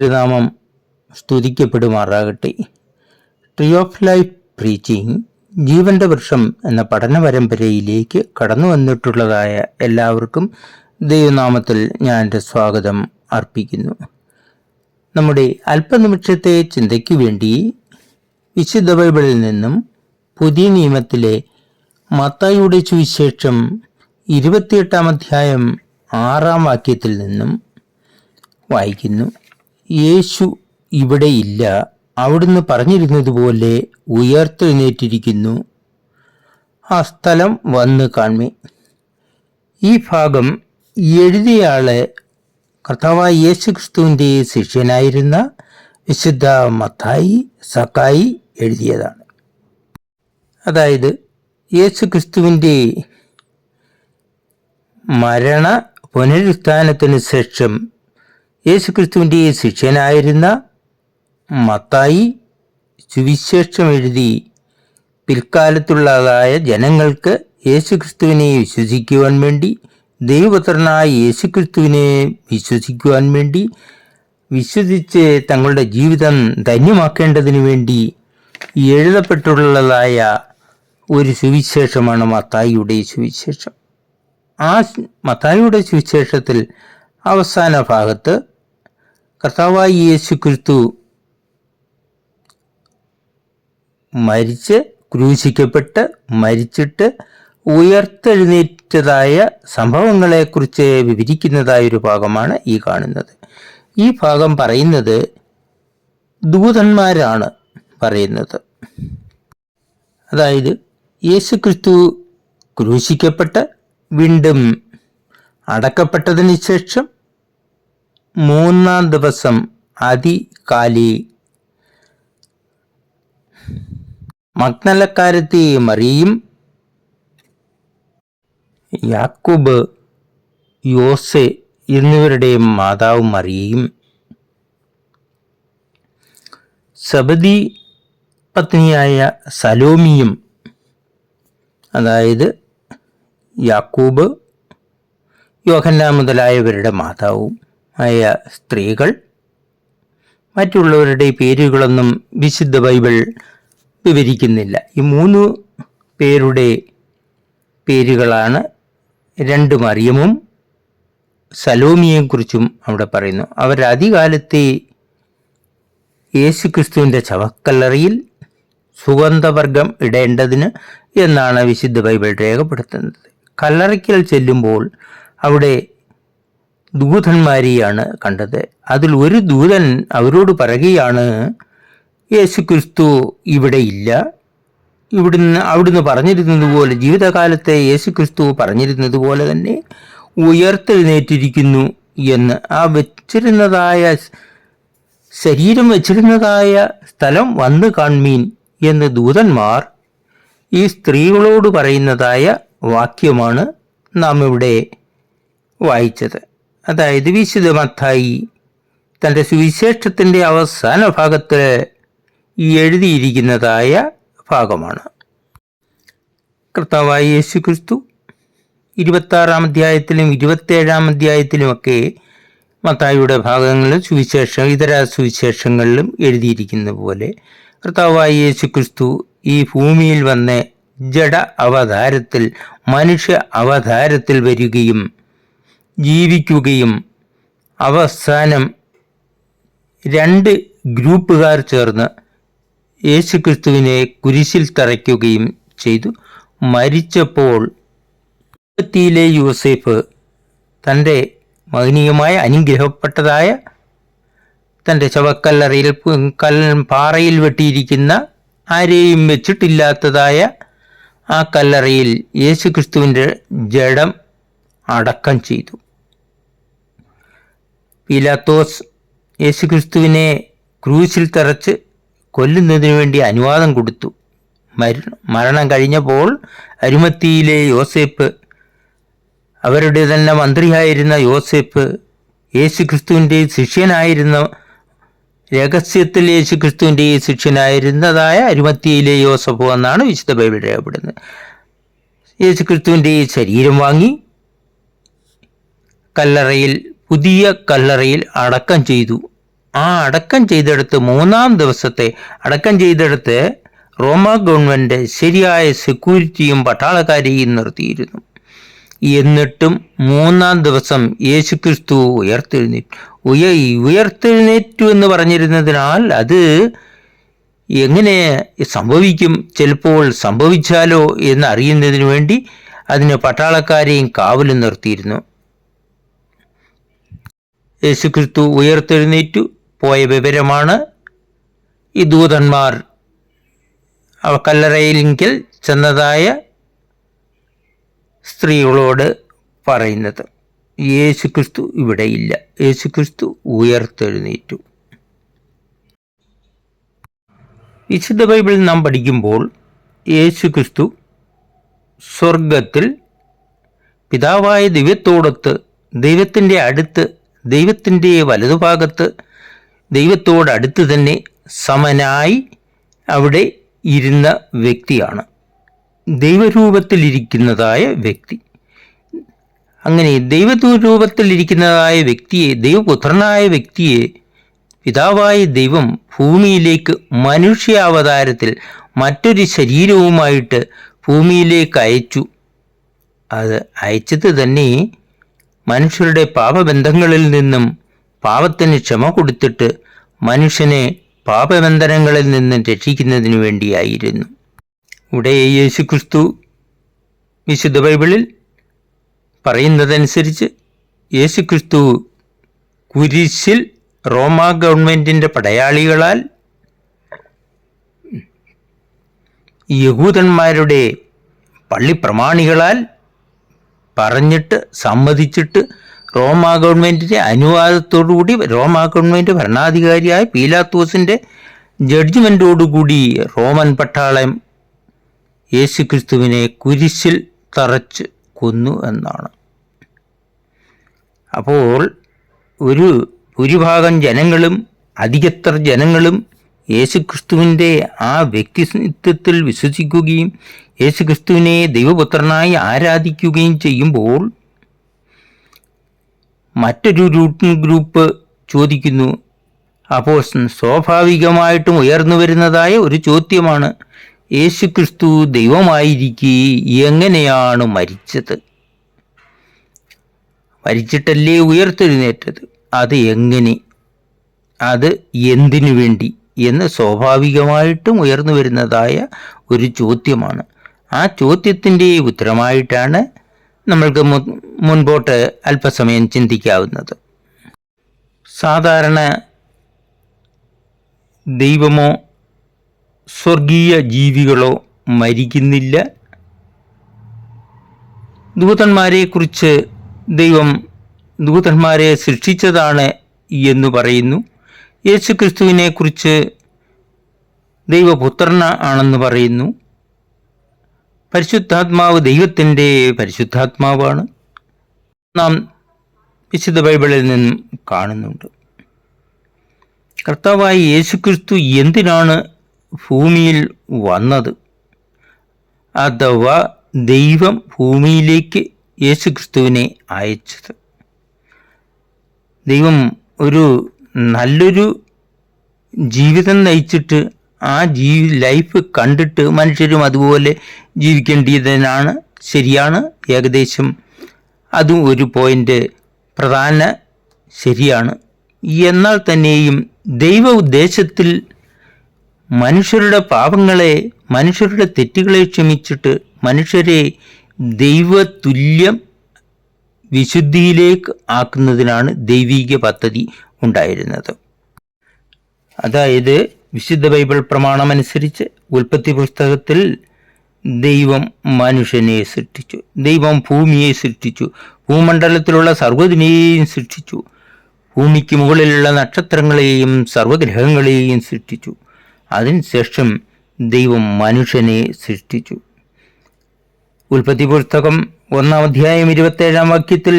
തിരുനാമം സ്തുതിക്കപ്പെടുമാറാകട്ടെ. Tree of life preaching ജീവന്റെ വൃക്ഷം എന്ന പഠന പരമ്പരയിലേക്ക് കടന്നു വന്നിട്ടുള്ളതായ എല്ലാവർക്കും ദൈവനാമത്തിൽ ഞാൻ എൻ്റെ സ്വാഗതം അർപ്പിക്കുന്നു. നമ്മുടെ അല്പനിമിഷത്തെ ചിന്തയ്ക്ക് വേണ്ടി വിശുദ്ധ ബൈബിളിൽ നിന്നും പുതിയ നിയമത്തിലെ മത്തായിയുടെ സുവിശേഷം 28 അധ്യായം 6 വാക്യത്തിൽ നിന്നും വായിക്കുന്നു. യേശു ഇവിടെ ഇല്ല, അവിടുന്ന് പറഞ്ഞിരുന്നതുപോലെ ഉയർത്തെഴുന്നേറ്റിരിക്കുന്നു, ആ സ്ഥലം വന്ന് കാൺമേ. ഈ ഭാഗം എഴുതിയയാളെ കർത്താവായ യേശു ക്രിസ്തുവിൻ്റെ ശിഷ്യനായിരുന്ന വിശുദ്ധ മത്തായി സക്കായി എഴുതിയതാണ്. അതായത് യേശു ക്രിസ്തുവിൻ്റെ മരണ പുനരുത്ഥാനത്തിന് ശേഷം യേശുക്രിസ്തുവിൻ്റെ ശിഷ്യനായിരുന്ന മത്തായി സുവിശേഷം എഴുതി പിൽക്കാലത്തുള്ളതായ ജനങ്ങൾക്ക് യേശുക്രിസ്തുവിനെ വിശ്വസിക്കുവാൻ വേണ്ടി, ദൈവപുത്രനായ യേശുക്രിസ്തുവിനെ വിശ്വസിക്കുവാൻ വേണ്ടി, വിശ്വസിച്ച് തങ്ങളുടെ ജീവിതം ധന്യമാക്കേണ്ടതിന് വേണ്ടി എഴുതപ്പെട്ടുള്ളതായ ഒരു സുവിശേഷമാണ് മത്തായിയുടെ സുവിശേഷം. ആ മത്തായിയുടെ സുവിശേഷത്തിൽ അവസാന ഭാഗത്ത് കർത്താവായ യേശുക്രിസ്തു ക്രൂശിക്കപ്പെട്ട് മരിച്ചിട്ട് ഉയർത്തെഴുന്നേറ്റതായ സംഭവങ്ങളെക്കുറിച്ച് വിവരിക്കുന്നതായൊരു ഭാഗമാണ് ഈ കാണുന്നത്. ഈ ഭാഗം പറയുന്നത് ദൂതന്മാരാണ് പറയുന്നത്. അതായത് യേശുക്രിസ്തു ക്രൂശിക്കപ്പെട്ട് വീണ്ടും അടക്കപ്പെട്ടതിന് ശേഷം 3-ാം ദിവസം അതികാലി മഗ്ദലക്കാരത്തി മറിയയും യാക്കോബ്, യോസെ എന്നിവരുടെ മാതാവ് മറിയയും സബദി പത്നിയായ സലോമിയും, അതായത് യാക്കോബ്, യോഹന്നാൻ മുതലായവരുടെ മാതാവും ആയ സ്ത്രീകൾ, മറ്റുള്ളവരുടെ പേരുകളൊന്നും വിശുദ്ധ ബൈബിൾ വിവരിക്കുന്നില്ല. ഈ 3 പേരുടെ പേരുകളാണ് 2 മറിയമും സലോമിയെയും കുറിച്ചും അവിടെ പറയുന്നു. അവർ ആദ്യകാലത്തെ യേശുക്രിസ്തുവിൻ്റെ ശവക്കല്ലറിയിൽ സുഗന്ധവർഗം ഇടേണ്ടതിന് എന്നാണ് വിശുദ്ധ ബൈബിൾ രേഖപ്പെടുത്തുന്നത്. കല്ലറയ്ക്കൽ ചെല്ലുമ്പോൾ അവിടെ ദൂതന്മാരെയാണ് കണ്ടത്. അതിൽ ഒരു ദൂതൻ അവരോട് പറയുകയാണ്, യേശുക്രിസ്തു ഇവിടെ ഇല്ല, അവിടുന്ന് പറഞ്ഞിരുന്നതുപോലെ, ജീവിതകാലത്തെ യേശുക്രിസ്തു പറഞ്ഞിരുന്നതുപോലെ തന്നെ ഉയർത്തെഴുന്നേറ്റിരിക്കുന്നു എന്ന്. ആ ശരീരം വച്ചിരുന്നതായ സ്ഥലം വന്ന് കാൺമീൻ എന്ന് ദൂതന്മാർ ഈ സ്ത്രീകളോട് പറയുന്നതായ വാക്യമാണ് നാം ഇവിടെ വായിച്ചത്. അതായത് വിശുദ്ധ മത്തായി തൻ്റെ സുവിശേഷത്തിൻ്റെ അവസാന ഭാഗത്ത് എഴുതിയിരിക്കുന്നതായ ഭാഗമാണ്. കർത്താവായ യേശുക്രിസ്തു 26-ാം അധ്യായത്തിലും 27-ാം അധ്യായത്തിലുമൊക്കെ മത്തായിയുടെ ഭാഗങ്ങളിലും ഇതര സുവിശേഷങ്ങളിലും എഴുതിയിരിക്കുന്ന പോലെ കർത്താവായ യേശുക്രിസ്തു ഈ ഭൂമിയിൽ വന്ന് ജഡ അവതാരത്തിൽ, മനുഷ്യ അവതാരത്തിൽ വരികയും ജീവിക്കുകയും അവസാനം 2 ഗ്രൂപ്പുകാർ ചേർന്ന് യേശുക്രിസ്തുവിനെ കുരിശിൽ തറയ്ക്കുകയും ചെയ്തു. മരിച്ചപ്പോൾ ത്തിയിലെ യോസേഫ് തൻ്റെ മഹനീയമായ അനുഗ്രഹപ്പെട്ടതായ തൻ്റെ ശവക്കല്ലറയിൽ പാറയിൽ വെട്ടിയിരിക്കുന്ന, ആരെയും വെച്ചിട്ടില്ലാത്തതായ ആ കല്ലറയിൽ യേശുക്രിസ്തുവിൻ്റെ ജഡം അടക്കം ചെയ്തു. പീലാത്തോസ് യേശുക്രിസ്തുവിനെ ക്രൂശിൽ തറച്ച് കൊല്ലുന്നതിന് വേണ്ടി അനുവാദം കൊടുത്തു. മരണം കഴിഞ്ഞപ്പോൾ അരിമത്തിയിലെ യോസേപ്പ്, അവരുടെ തന്നെ മന്ത്രിയായിരുന്ന യോസേപ്പ്, യേശുക്രിസ്തുവിൻ്റെ ശിഷ്യനായിരുന്ന, രഹസ്യത്തിൽ യേശുക്രിസ്തുവിൻ്റെ ശിഷ്യനായിരുന്നതായ അരിമത്തിയിലെ യോസഫ് എന്നാണ് വിശുദ്ധ ബൈബിൾ രേഖപ്പെടുന്നത്. യേശുക്രിസ്തുവിൻ്റെ ശരീരം വാങ്ങി പുതിയ കല്ലറയിൽ അടക്കം ചെയ്തു ആ അടക്കം ചെയ്തെടുത്ത് 3-ാം ദിവസത്തെ അടക്കം ചെയ്തെടുത്ത് റോമ ഗവൺമെൻറ് ശരിയായ സെക്യൂരിറ്റിയും പട്ടാളക്കാരെയും നിർത്തിയിരുന്നു. എന്നിട്ടും 3-ാം ദിവസം യേശുക്രിസ്തു ഉയർത്തെഴുന്നേറ്റു എന്ന് പറഞ്ഞിരുന്നതിനാൽ അത് എങ്ങനെ സംഭവിക്കും, ചിലപ്പോൾ സംഭവിച്ചാലോ എന്ന് അറിയുന്നതിന് വേണ്ടി അതിന് പട്ടാളക്കാരെയും കാവലും നിർത്തിയിരുന്നു. യേശുക്രിസ്തു ഉയർത്തെഴുന്നേറ്റു പോയ വിവരമാണ് ഈ ദൂതന്മാർ കല്ലറയിലെങ്കിൽ ചെന്നതായ സ്ത്രീകളോട് പറയുന്നത്. യേശുക്രിസ്തു ഇവിടെയില്ല, യേശുക്രിസ്തു ഉയർത്തെഴുന്നേറ്റു. വിശുദ്ധ ബൈബിളിൽ നാം പഠിക്കുമ്പോൾ യേശുക്രിസ്തു സ്വർഗത്തിൽ പിതാവായ ദൈവത്തോടൊത്ത്, ദൈവത്തിൻ്റെ അടുത്ത്, ദൈവത്തിൻ്റെ വലതുഭാഗത്ത്, ദൈവത്തോടടുത്ത് തന്നെ സമനായി അവിടെ ഇരുന്ന വ്യക്തിയാണ്, ദൈവരൂപത്തിലിരിക്കുന്നതായ വ്യക്തി. അങ്ങനെ ദൈവരൂപത്തിലിരിക്കുന്നതായ വ്യക്തിയെ, ദൈവപുത്രനായ വ്യക്തിയെ പിതാവായ ദൈവം ഭൂമിയിലേക്ക് മനുഷ്യാവതാരത്തിൽ മറ്റൊരു ശരീരവുമായിട്ട് ഭൂമിയിലേക്ക് അയച്ചു. അത് അയച്ചത് തന്നെ മനുഷ്യരുടെ പാപബന്ധങ്ങളിൽ നിന്നും പാപത്തിന് ക്ഷമ കൊടുത്തിട്ട് മനുഷ്യനെ പാപബന്ധനങ്ങളിൽ നിന്നും രക്ഷിക്കുന്നതിന് വേണ്ടിയായിരുന്നു. ഇവിടെ യേശുക്രിസ്തു വിശുദ്ധ ബൈബിളിൽ പറയുന്നതനുസരിച്ച് യേശുക്രിസ്തു കുരിശിൽ റോമ ഗവൺമെൻറ്റിൻ്റെ പടയാളികളാൽ, യഹൂദന്മാരുടെ പള്ളിപ്രമാണികളാൽ പറഞ്ഞിട്ട് സമ്മതിച്ചിട്ട് റോമ ഗവൺമെൻറ്റിൻ്റെ അനുവാദത്തോടുകൂടി റോമ ഗവൺമെൻറ് ഭരണാധികാരിയായ പീലാത്തോസിൻ്റെ ജഡ്ജ്മെൻറ്റോടുകൂടി റോമൻ പട്ടാളം യേശുക്രിസ്തുവിനെ കുരിശിൽ തറച്ച് കൊന്നു എന്നാണ്. അപ്പോൾ ഒരു ഭൂരിഭാഗം ജനങ്ങളും, അധികത്തർ ജനങ്ങളും യേശുക്രിസ്തുവിൻ്റെ ആ വ്യക്തിത്വത്തിൽ വിശ്വസിക്കുകയും യേശുക്രിസ്തുവിനെ ദൈവപുത്രനായി ആരാധിക്കുകയും ചെയ്യുമ്പോൾ മറ്റൊരു ഗ്രൂപ്പ് ചോദിക്കുന്നു. അപ്പോൾ സ്വാഭാവികമായിട്ടും ഉയർന്നു വരുന്നതായ ഒരു ചോദ്യമാണ്, യേശുക്രിസ്തു ദൈവമായിരിക്കെ എങ്ങനെയാണ് മരിച്ചത്? മരിച്ചിട്ടല്ലേ ഉയർത്തെഴുന്നേറ്റത്? അത് എങ്ങനെ, അത് എന്തിനു വേണ്ടി എന്ന് സ്വാഭാവികമായിട്ടും ഉയർന്നു വരുന്നതായ ഒരു ചോദ്യമാണ്. ആ ചോദ്യത്തിൻ്റെ ഉത്തരമായിട്ടാണ് നമ്മൾക്ക് മുൻപോട്ട് അല്പസമയം ചിന്തിക്കാവുന്നത്. സാധാരണ ദൈവമോ സ്വർഗീയ ജീവികളോ മരിക്കുന്നില്ല. ദൂതന്മാരെക്കുറിച്ച് ദൈവം ദൂതന്മാരെ സൃഷ്ടിച്ചതാണ് എന്ന് പറയുന്നു. യേശുക്രിസ്തുവിനെക്കുറിച്ച് ദൈവപുത്രൻ ആണെന്ന് പറയുന്നു. പരിശുദ്ധാത്മാവ് ദൈവത്തിൻ്റെ പരിശുദ്ധാത്മാവാണ് നാം വിശുദ്ധ ബൈബിളിൽ നിന്നും കാണുന്നുണ്ട്. കർത്താവായ യേശുക്രിസ്തു എന്തിനാണ് ഭൂമിയിൽ വന്നത്? അഥവാ ദൈവം ഭൂമിയിലേക്ക് യേശുക്രിസ്തുവിനെ അയച്ചത്. ദൈവം ഒരു നല്ലൊരു ജീവിതം നയിച്ചിട്ട് ആ ലൈഫ് കണ്ടിട്ട് മനുഷ്യരും അതുപോലെ ജീവിക്കേണ്ടതിനാണ്. ശരിയാണ്, ഏകദേശം അതും ഒരു പോയിൻ്റ് പ്രധാന ശരിയാണ്. എന്നാൽ തന്നെയും ദൈവ ഉദ്ദേശത്തിൽ മനുഷ്യരുടെ പാപങ്ങളെ, മനുഷ്യരുടെ തെറ്റുകളെ ക്ഷമിച്ചിട്ട് മനുഷ്യരെ ദൈവതുല്യം വിശുദ്ധിയിലേക്ക് ആക്കുന്നതിനാണ് ദൈവിക പദ്ധതി ഉണ്ടായിരുന്നത്. അതായത് വിശുദ്ധ ബൈബിൾ പ്രമാണമനുസരിച്ച് ഉൽപ്പത്തി പുസ്തകത്തിൽ ദൈവം മനുഷ്യനെ സൃഷ്ടിച്ചു, ദൈവം ഭൂമിയെ സൃഷ്ടിച്ചു, ഭൂമണ്ഡലത്തിലുള്ള സർവ്വതിനെയും സൃഷ്ടിച്ചു, ഭൂമിക്ക് മുകളിലുള്ള നക്ഷത്രങ്ങളെയും സർവ്വഗ്രഹങ്ങളെയും സൃഷ്ടിച്ചു. അതിനുശേഷം ദൈവം മനുഷ്യനെ സൃഷ്ടിച്ചു. ഉൽപ്പത്തി പുസ്തകം 1-ാം അധ്യായം 27-ാം വാക്യത്തിൽ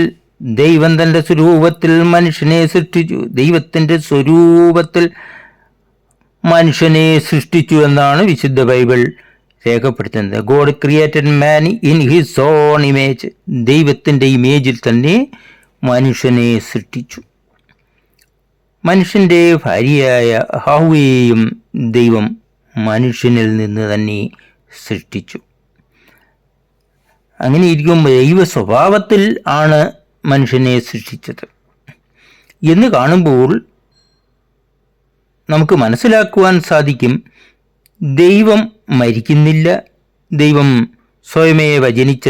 ദൈവം തൻ്റെ സ്വരൂപത്തിൽ മനുഷ്യനെ സൃഷ്ടിച്ചു, ദൈവത്തിൻ്റെ സ്വരൂപത്തിൽ മനുഷ്യനെ സൃഷ്ടിച്ചു എന്നാണ് വിശുദ്ധ ബൈബിൾ രേഖപ്പെടുത്തുന്നത്. God created man in his own image. ദൈവത്തിൻ്റെ ഇമേജിൽ തന്നെ മനുഷ്യനെ സൃഷ്ടിച്ചു. മനുഷ്യൻ്റെ ഭാര്യയായ ഹവ്വയെയും ദൈവം മനുഷ്യനിൽ നിന്ന് തന്നെ സൃഷ്ടിച്ചു. അങ്ങനെ ഇരിക്കുമ്പോൾ ദൈവ സ്വഭാവത്തിൽ ആണ് മനുഷ്യനെ സൃഷ്ടിച്ചത് എന്ന് കാണുമ്പോൾ നമുക്ക് മനസ്സിലാക്കുവാൻ സാധിക്കും, ദൈവം മരിക്കുന്നില്ല. ദൈവം സ്വയമേവ ജനിച്ച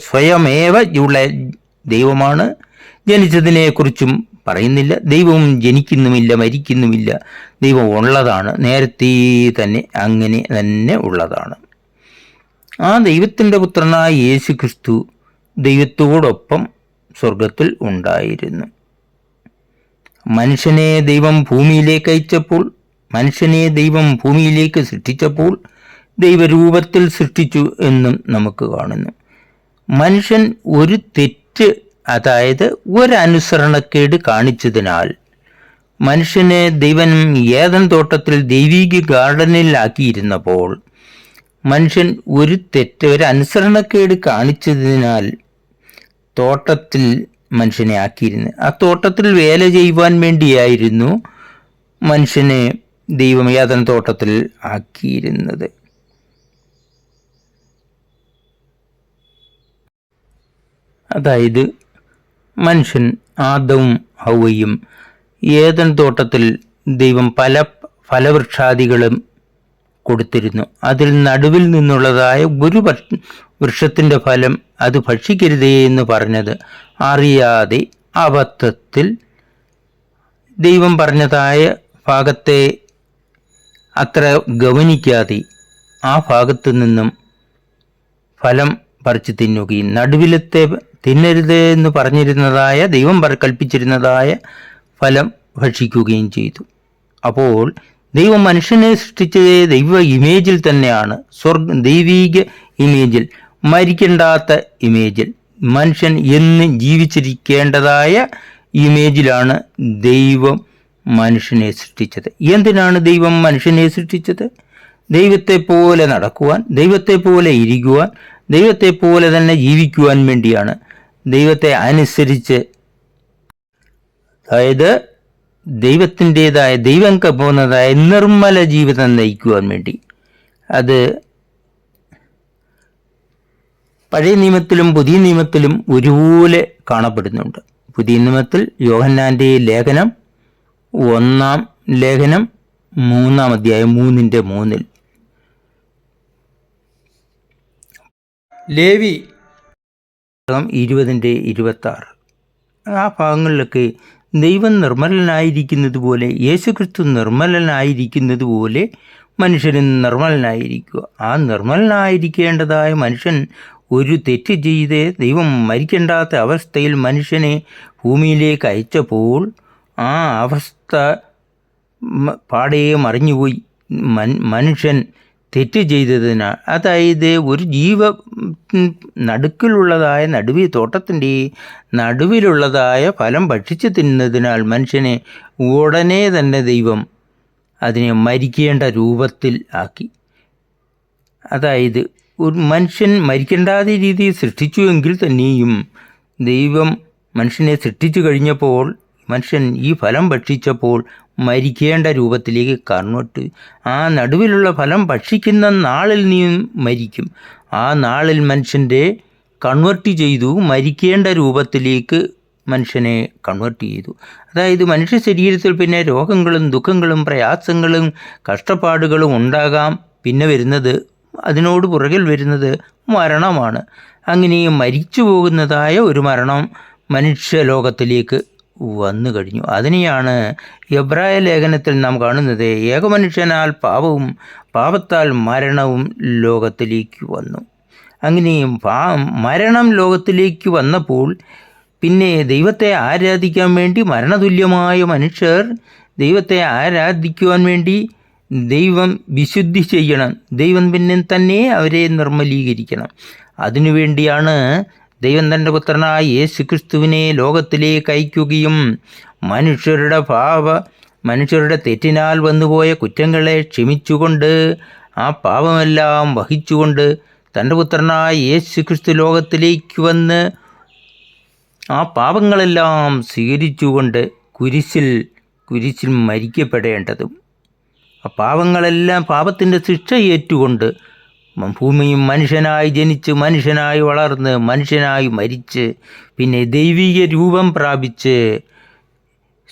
സ്വയമേവ ഉള്ള ദൈവമാണ്. ജനിച്ചതിനെക്കുറിച്ചും പറയുന്നില്ല. ദൈവം ജനിക്കുന്നുമില്ല, മരിക്കുന്നുമില്ല. ദൈവം ഉള്ളതാണ്, നേരത്തെ തന്നെ അങ്ങനെ തന്നെ ഉള്ളതാണ്. ആ ദൈവത്തിൻ്റെ പുത്രനായ യേശു ക്രിസ്തു ദൈവത്തോടൊപ്പം സ്വർഗത്തിൽ ഉണ്ടായിരുന്നു. മനുഷ്യനെ ദൈവം ഭൂമിയിലേക്ക് സൃഷ്ടിച്ചപ്പോൾ ദൈവരൂപത്തിൽ സൃഷ്ടിച്ചു എന്നും നമുക്ക് കാണുന്നു. മനുഷ്യൻ ഒരു തെറ്റ്, അതായത് ഒരനുസരണക്കേട് കാണിച്ചതിനാൽ മനുഷ്യനെ ദൈവം ഏദൻ തോട്ടത്തിൽ ദൈവീക ഗാർഡനിൽ ആക്കിയിരുന്നപ്പോൾ മനുഷ്യൻ ഒരു അനുസരണക്കേട് കാണിച്ചതിനാൽ തോട്ടത്തിൽ മനുഷ്യനെ ആക്കിയിരുന്നു. ആ തോട്ടത്തിൽ വേല ചെയ്യുവാൻ വേണ്ടിയായിരുന്നു മനുഷ്യനെ ദൈവം ഏദൻ തോട്ടത്തിൽ ആക്കിയിരുന്നത്. അതായത് മനുഷ്യൻ ആദവും ഹവ്വയും ഏദൻ തോട്ടത്തിൽ ദൈവം പല ഫലവൃക്ഷാദികളും കൊടുത്തിരുന്നു. അതിൽ നടുവിൽ നിന്നുള്ളതായ ഒരു വൃക്ഷത്തിൻ്റെ ഫലം അത് ഭക്ഷിക്കരുതേ എന്ന് പറഞ്ഞത് അറിയാതെ അബദ്ധത്തിൽ ദൈവം പറഞ്ഞതായ ഭാഗത്തെ അത്ര ഗവനിക്കാതെ ആ ഭാഗത്തു നിന്നും ഫലം പറിച്ച് തിന്നുകയും നടുവിലത്തെ തിന്നരുത് എന്ന് പറഞ്ഞിരുന്നതായ ദൈവം കൽപ്പിച്ചിരുന്നതായ ഫലം ഭക്ഷിക്കുകയും ചെയ്തു. അപ്പോൾ ദൈവം മനുഷ്യനെ സൃഷ്ടിച്ചത് ദൈവ ഇമേജിൽ തന്നെയാണ്. ദൈവീക ഇമേജിൽ, മരിക്കേണ്ടാത്ത ഇമേജിൽ, മനുഷ്യൻ എന്ന് ജീവിച്ചിരിക്കേണ്ടതായ ഇമേജിലാണ് ദൈവം മനുഷ്യനെ സൃഷ്ടിച്ചത്. എന്തിനാണ് ദൈവം മനുഷ്യനെ സൃഷ്ടിച്ചത്? ദൈവത്തെ പോലെ നടക്കുവാൻ, ദൈവത്തെ പോലെ ഇരിക്കുവാൻ, ദൈവത്തെ പോലെ തന്നെ ജീവിക്കുവാൻ വേണ്ടിയാണ്. ദൈവത്തെ അനുസരിച്ച്, അതായത് ദൈവം പോകുന്നതായ നിർമ്മല ജീവിതം നയിക്കുവാൻ വേണ്ടി. അത് പഴയ നിയമത്തിലും പുതിയ നിയമത്തിലും ഒരുപോലെ കാണപ്പെടുന്നുണ്ട്. പുതിയ നിയമത്തിൽ യോഹന്നാൻ്റെ ലേഖനം 1-ാം ലേഖനം 3-ാം അധ്യായം 3:3 ലേവി 20:26 ആ ഭാഗങ്ങളിലൊക്കെ ദൈവം നിർമ്മലനായിരിക്കുന്നത് പോലെ, യേശുക്രിസ്തു നിർമ്മലനായിരിക്കുന്നത് പോലെ മനുഷ്യനും നിർമ്മലനായിരിക്കുക. ആ നിർമ്മലനായിരിക്കേണ്ടതായ മനുഷ്യൻ ഒരു തെറ്റ് ചെയ്ത് ദൈവം മരിക്കേണ്ടാത്ത അവസ്ഥയിൽ മനുഷ്യനെ ഭൂമിയിലേക്ക് അയച്ചപ്പോൾ ആ അവസ്ഥ പാടെ മറിഞ്ഞുപോയി. മനുഷ്യൻ തെറ്റ് ചെയ്തതിനാൽ, അതായത് ഒരു തോട്ടത്തിൻ്റെ നടുവിലുള്ളതായ ഫലം ഭക്ഷിച്ച് തിന്നതിനാൽ മനുഷ്യനെ ഉടനെ തന്നെ ദൈവം അതിനെ മരിക്കേണ്ട രൂപത്തിൽ ആക്കി. അതായത് ഒരു മനുഷ്യൻ മരിക്കേണ്ടാത്ത രീതിയിൽ സൃഷ്ടിച്ചുവെങ്കിൽ തന്നെയും ദൈവം മനുഷ്യനെ സൃഷ്ടിച്ചു കഴിഞ്ഞപ്പോൾ മനുഷ്യൻ ഈ ഫലം ഭക്ഷിച്ചപ്പോൾ മരിക്കേണ്ട രൂപത്തിലേക്ക് കൺവേർട്ട്. ആ നടുവിലുള്ള ഫലം ഭക്ഷിക്കുന്ന നാളിൽ നീ മരിക്കും. ആ നാളിൽ മനുഷ്യൻ്റെ കൺവേർട്ട് ചെയ്തു, മരിക്കേണ്ട രൂപത്തിലേക്ക് മനുഷ്യനെ കൺവേർട്ട് ചെയ്തു. അതായത് മനുഷ്യ ശരീരത്തിൽ പിന്നെ രോഗങ്ങളും ദുഃഖങ്ങളും പ്രയാസങ്ങളും കഷ്ടപ്പാടുകളും ഉണ്ടാകാം. പിന്നെ അതിനോട് പുറകിൽ വരുന്നത് മരണമാണ്. അങ്ങനെ മരിച്ചു പോകുന്നതായ ഒരു മരണം മനുഷ്യലോകത്തിലേക്ക് വന്നു കഴിഞ്ഞു. അതിനെയാണ് എബ്രായ ലേഖനത്തിൽ നാം കാണുന്നത്, ഏകമനുഷ്യനാൽ പാപവും പാപത്താൽ മരണവും ലോകത്തിലേക്ക് വന്നു. അങ്ങനെയും മരണം ലോകത്തിലേക്ക് വന്നപ്പോൾ പിന്നെ ദൈവത്തെ ആരാധിക്കാൻ വേണ്ടി മരണതുല്യമായ മനുഷ്യർ ദൈവത്തെ ആരാധിക്കുവാൻ വേണ്ടി ദൈവം വിശുദ്ധി ചെയ്യണം. ദൈവം പിന്നെ തന്നെ അവരെ നിർമ്മലീകരിക്കണം. അതിനുവേണ്ടിയാണ് ദൈവം തൻ്റെ പുത്രനായ യേശുക്രിസ്തുവിനെ ലോകത്തിലേക്ക് അയക്കുകയും മനുഷ്യരുടെ തെറ്റിനാൽ വന്നുപോയ കുറ്റങ്ങളെ ക്ഷമിച്ചുകൊണ്ട് ആ പാപമെല്ലാം വഹിച്ചുകൊണ്ട് തൻ്റെ പുത്രനായ യേശുക്രിസ്തു ലോകത്തിലേക്ക് വന്ന് ആ പാപങ്ങളെല്ലാം സ്വീകരിച്ചുകൊണ്ട് കുരിശിൽ കുരിശിൽ മരിക്കപ്പെടേണ്ടതും. പാപങ്ങളെല്ലാം പാപത്തിൻ്റെ ശിക്ഷ ഏറ്റുകൊണ്ട് ഭൂമിയും മനുഷ്യനായി ജനിച്ച് മനുഷ്യനായി വളർന്ന് മനുഷ്യനായി മരിച്ച് പിന്നെ ദൈവിക രൂപം പ്രാപിച്ച്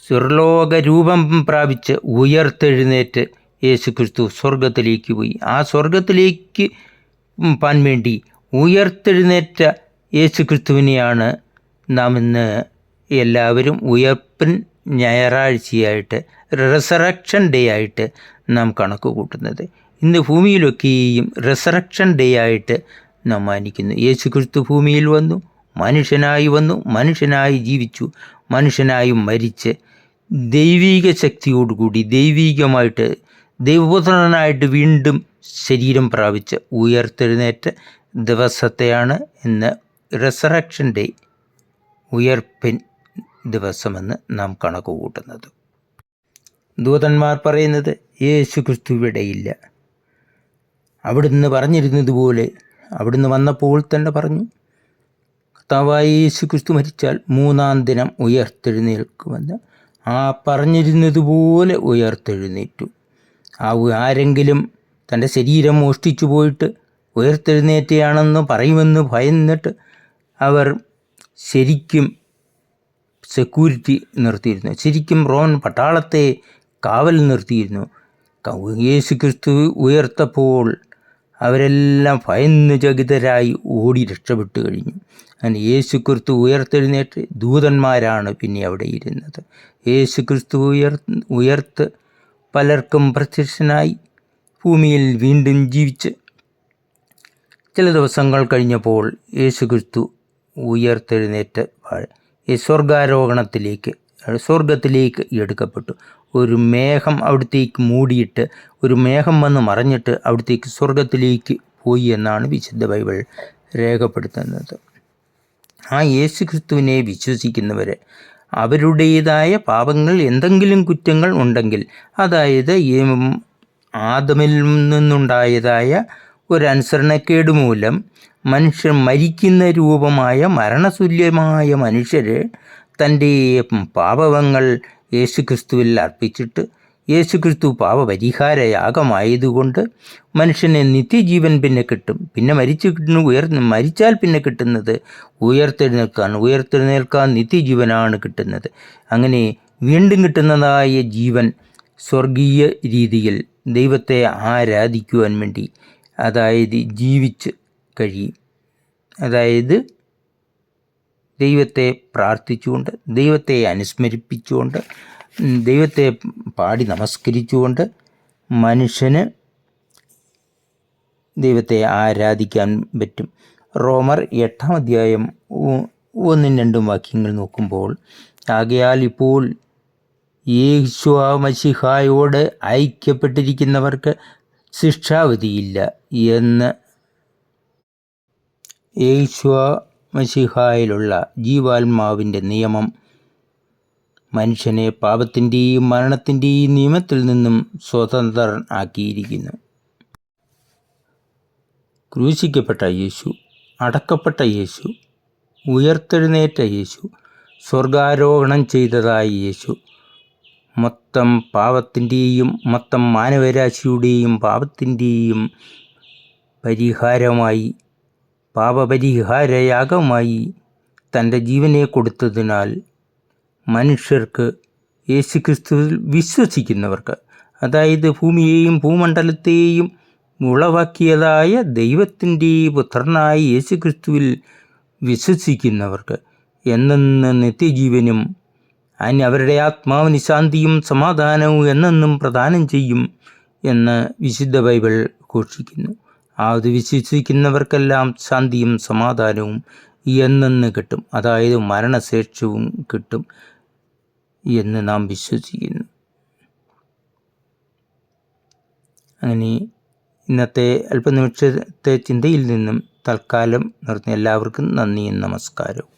സ്വർലോക രൂപം പ്രാപിച്ച് ഉയർത്തെഴുന്നേറ്റ് യേശുക്രിസ്തു സ്വർഗത്തിലേക്ക് പോയി. ആ സ്വർഗത്തിലേക്ക് പോകാൻ വേണ്ടി ഉയർത്തെഴുന്നേറ്റ യേശുക്രിസ്തുവിനെയാണ് നാം ഇന്ന് എല്ലാവരും ഉയർപ്പിൻ ഞായറാഴ്ചയായിട്ട് റിസറക്ഷൻ ഡേ ആയിട്ട് നാം കണക്ക് കൂട്ടുന്നത്. ഇന്ന് ഭൂമിയിലൊക്കെയും റിസറക്ഷൻ ഡേ ആയിട്ട് നാം മാനിക്കുന്നു. യേശുക്രിസ്തു ഭൂമിയിൽ വന്നു, മനുഷ്യനായി ജീവിച്ചു, മനുഷ്യനായി മരിച്ച് ദൈവിക ശക്തിയോടുകൂടി ദൈവികമായിട്ട് ദൈവപുത്രനായിട്ട് വീണ്ടും ശരീരം പ്രാപിച്ച് ഉയർത്തെഴുന്നേറ്റ ദിവസത്തെയാണ് ഇന്ന് റിസറക്ഷൻ ഡേ, ഉയർപ്പിൻ ദിവസമെന്ന് നാം കണക്ക് കൂട്ടുന്നത്. ദൂതന്മാർ പറയുന്നത് യേശുക്രിസ്തു ഇവിടെയില്ല. അവിടുന്ന് പറഞ്ഞിരുന്നതുപോലെ അവിടുന്ന് വന്നപ്പോൾ തന്നെ പറഞ്ഞു, കർത്താവായ യേശുക്രിസ്തു മരിച്ചാൽ 3-ാം ദിനം ഉയർത്തെഴുന്നേൽക്കുമെന്ന്. ആ പറഞ്ഞിരുന്നതുപോലെ ഉയർത്തെഴുന്നേറ്റു. ആരെങ്കിലും തൻ്റെ ശരീരം മോഷ്ടിച്ചു പോയിട്ട് ഉയർത്തെഴുന്നേറ്റയാണെന്ന് പറയുമെന്ന് ഭയന്നിട്ട് അവർ ശരിക്കും സെക്യൂരിറ്റി നിർത്തിയിരുന്നു, ശരിക്കും റോമൻ പട്ടാളത്തെ കാവൽ നിർത്തിയിരുന്നു. യേശുക്രിസ്തു ഉയർത്തപ്പോൾ അവരെല്ലാം ഭയന്ന് ചകിതരായി ഓടി രക്ഷപ്പെട്ടു കഴിഞ്ഞു. അങ്ങനെ യേശുക്രിസ്തു ഉയർത്തെഴുന്നേറ്റ് ദൂതന്മാരാണ് പിന്നെ അവിടെ ഇരുന്നത്. യേശുക്രിസ്തു ഉയർത്ത് പലർക്കും പ്രത്യക്ഷനായി ഭൂമിയിൽ വീണ്ടും ജീവിച്ച് ചില ദിവസങ്ങൾ കഴിഞ്ഞപ്പോൾ യേശുക്രിസ്തു ഉയർത്തെഴുന്നേറ്റ് സ്വർഗത്തിലേക്ക് എടുക്കപ്പെട്ടു. ഒരു മേഘം അവിടത്തേക്ക് മൂടിയിട്ട് ഒരു മേഘം വന്ന് മറഞ്ഞിട്ട് അവിടത്തേക്ക് സ്വർഗത്തിലേക്ക് പോയി എന്നാണ് വിശുദ്ധ ബൈബിൾ രേഖപ്പെടുത്തുന്നത്. ആ യേശുക്രിസ്തുവിനെ വിശ്വസിക്കുന്നവർ അവരുടേതായ പാപങ്ങൾ എന്തെങ്കിലും കുറ്റങ്ങൾ ഉണ്ടെങ്കിൽ, അതായത് ആദമിൽ നിന്നുണ്ടായതായ ഒരനുസരണക്കേട് മൂലം മനുഷ്യർ മരിക്കുന്ന രൂപമായ മരണതുല്യമായ മനുഷ്യർ തൻ്റെ പാപങ്ങൾ യേശുക്രിസ്തുവിൽ അർപ്പിച്ചിട്ട് യേശുക്രിസ്തു പാപപരിഹാരയാഗമായതുകൊണ്ട് മനുഷ്യന് നിത്യജീവൻ പിന്നെ കിട്ടും. പിന്നെ മരിച്ചാൽ പിന്നെ കിട്ടുന്നത് ഉയർത്തെഴുന്നേൽക്കാൻ നിത്യജീവനാണ് കിട്ടുന്നത്. അങ്ങനെ വീണ്ടും കിട്ടുന്നതായ ജീവൻ സ്വർഗീയ രീതിയിൽ ദൈവത്തെ ആരാധിക്കുവാൻ വേണ്ടി, അതായത് ജീവിച്ച് കഴിയും. അതായത് ദൈവത്തെ പ്രാർത്ഥിച്ചുകൊണ്ട്, ദൈവത്തെ അനുസ്മരിപ്പിച്ചുകൊണ്ട്, ദൈവത്തെ പാടി നമസ്കരിച്ചുകൊണ്ട് മനുഷ്യന് ദൈവത്തെ ആരാധിക്കാൻ പറ്റും. റോമർ 8-ാം അധ്യായം 1-2 വാക്യങ്ങൾ നോക്കുമ്പോൾ, ആകയാൽ ഇപ്പോൾ യേശുവ മശിഹായോട് ഐക്യപ്പെട്ടിരിക്കുന്നവർക്ക് ശിക്ഷാവിധിയില്ല എന്ന് യേശുവ മശിഹായിലുള്ള ജീവാത്മാവിൻ്റെ നിയമം മനുഷ്യനെ പാപത്തിൻ്റെയും മരണത്തിൻ്റെയും നിയമത്തിൽ നിന്നും സ്വതന്ത്രൻ ആക്കിയിരിക്കുന്നു. ക്രൂശിക്കപ്പെട്ട യേശു, അടക്കപ്പെട്ട യേശു, ഉയർത്തെഴുന്നേറ്റ യേശു, സ്വർഗാരോഹണം ചെയ്തതായ യേശു മൊത്തം പാപത്തിൻ്റെയും മൊത്തം മാനവരാശിയുടെയും പാപത്തിൻ്റെയും പരിഹാരമായി, പാപപരിഹാരയാഗമായി തൻ്റെ ജീവനെ കൊടുത്തതിനാൽ മനുഷ്യർക്ക് യേശുക്രിസ്തുവിൽ വിശ്വസിക്കുന്നവർക്ക്, അതായത് ഭൂമിയെയും ഭൂമണ്ഡലത്തെയും ഉളവാക്കിയതായ ദൈവത്തിൻ്റെ പുത്രനായ യേശുക്രിസ്തുവിൽ വിശ്വസിക്കുന്നവർക്ക് എന്നെന്ന് നിത്യജീവനും അവരുടെ ആത്മാവിന് ശാന്തിയും സമാധാനവും എന്നെന്നും പ്രദാനം ചെയ്യും എന്ന് വിശുദ്ധ ബൈബിൾ ഘോഷിക്കുന്നു. അത് വിശ്വസിക്കുന്നവർക്കെല്ലാം ശാന്തിയും സമാധാനവും എന്നെന്ന് കിട്ടും, അതായത് മരണശേഷവും കിട്ടും എന്ന് നാം വിശ്വസിക്കുന്നു. അങ്ങനെ ഇന്നത്തെ അല്പനിമിഷത്തെ ചിന്തയിൽ നിന്നും തൽക്കാലം നിർത്തുന്ന എല്ലാവർക്കും നന്ദിയും നമസ്കാരവും.